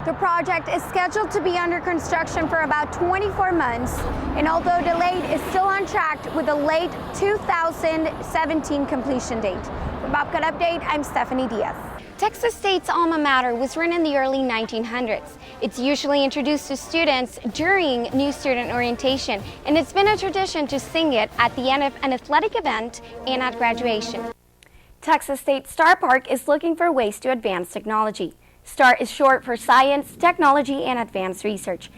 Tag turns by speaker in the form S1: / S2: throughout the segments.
S1: The project is scheduled to be under construction for about 24 months, and although delayed, is still on track with a late 2017 completion date. For Bobcat Update, I'm Stephanie Diaz. Texas State's alma mater was written in the early 1900s. It's usually introduced to students during new student orientation, and it's been a tradition to sing it at the end of an athletic event and at graduation. Texas State Star Park is looking for ways to advance technology. STAR is short for Science, Technology, and Advanced Research.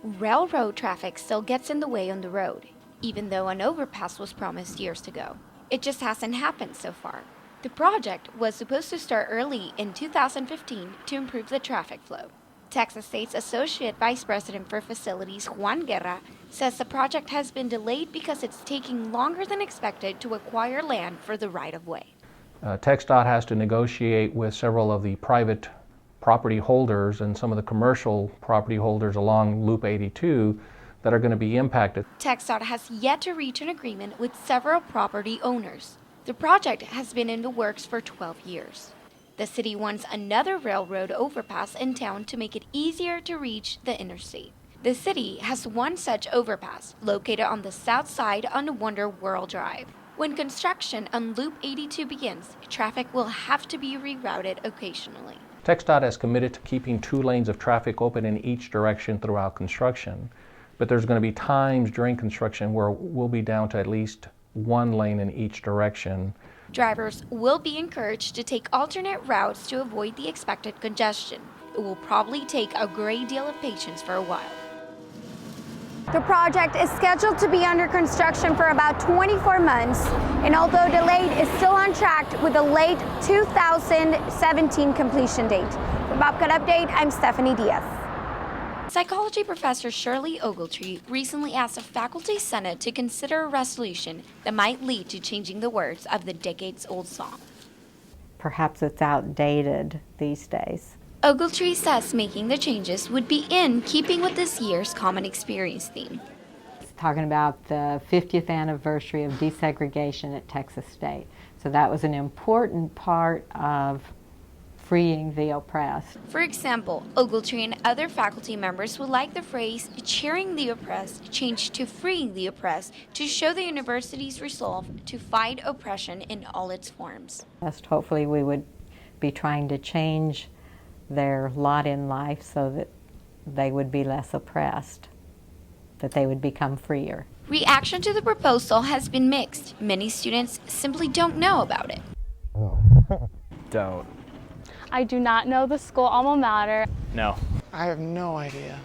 S1: Railroad traffic still gets in the way on the road, even though an overpass was promised years ago. It just hasn't happened so far. The project was supposed to start early in 2015 to improve the traffic flow. Texas State's Associate Vice President for Facilities, Juan Guerra, says the project has been delayed because it's taking longer than expected to acquire land for the right-of-way.
S2: TxDOT has to negotiate with several of the private property holders and some of the commercial property holders along Loop 82 that are going to be impacted.
S1: TxDOT has yet to reach an agreement with several property owners. The project has been in the works for 12 years. The city wants another railroad overpass in town to make it easier to reach the interstate. The city has one such overpass located on the south side on Wonder World Drive. When construction on Loop 82 begins, traffic will have to be rerouted occasionally.
S2: TxDOT has committed to keeping 2 lanes of traffic open in each direction throughout construction, but there's going to be times during construction where we'll be down to at least 1 lane in each direction.
S1: Drivers will be encouraged to take alternate routes to avoid the expected congestion. It will probably take a great deal of patience for a while. The project is scheduled to be under construction for about 24 months, and although delayed, is still on track with a late 2017 completion date. For Bobcat Update, I'm Stephanie Diaz. Psychology professor Shirley Ogletree recently asked the faculty senate to consider a resolution that might lead to changing the words of the decades-old song.
S3: Perhaps it's outdated these days.
S1: Ogletree says making the changes would be in keeping with this year's Common Experience theme.
S3: It's talking about the 50th anniversary of desegregation at Texas State. So that was an important part of freeing the oppressed.
S1: For example, Ogletree and other faculty members would like the phrase cheering the oppressed changed to freeing the oppressed to show the university's resolve to fight oppression in all its forms.
S3: Hopefully we would be trying to change their lot in life so that they would be less oppressed, that they would become freer.
S1: Reaction to the proposal has been mixed. Many students simply don't know about it.
S4: Don't.
S5: I do not know the school alma mater.
S4: No.
S6: I have no idea.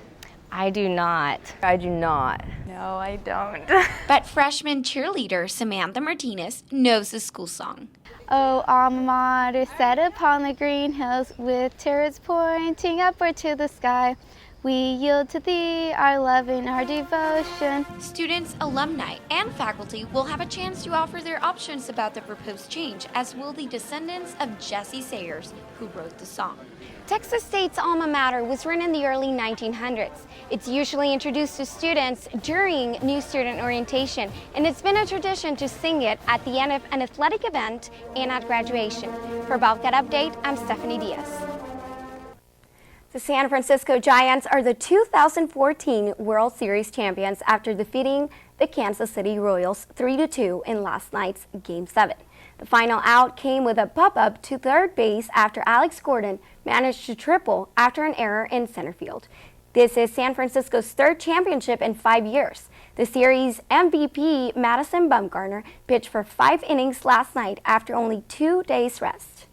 S7: I do not. I do not.
S5: No, I don't.
S1: But freshman cheerleader Samantha Martinez knows the school song.
S5: Oh, alma mater, set upon the green hills, with turrets pointing upward to the sky. We yield to thee our love and our devotion.
S1: Students, alumni, and faculty will have a chance to offer their options about the proposed change, as will the descendants of Jesse Sayers, who wrote the song. Texas State's alma mater was written in the early 1900s. It's usually introduced to students during new student orientation, and it's been a tradition to sing it at the end of an athletic event and at graduation. For Bobcat Update, I'm Stephanie Diaz. The San Francisco Giants are the 2014 World Series champions after defeating the Kansas City Royals 3-2 in last night's Game 7. The final out came with a pop-up to third base after Alex Gordon managed to triple after an error in center field. This is San Francisco's 3rd championship in 5 years. The series MVP Madison Bumgarner pitched for 5 innings last night after only 2 days rest.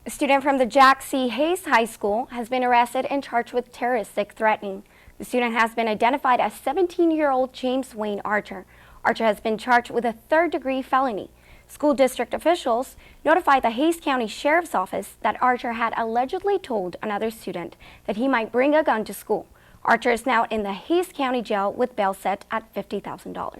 S1: A student from the Jack C. Hayes High School has been arrested and charged with terroristic threatening. The student has been identified as 17-year-old James Wayne Archer. Archer has been charged with a 3rd-degree felony. School district officials notified the Hayes County Sheriff's Office that Archer had allegedly told another student that he might bring a gun to school. Archer is now in the Hayes County Jail with bail set at $50,000.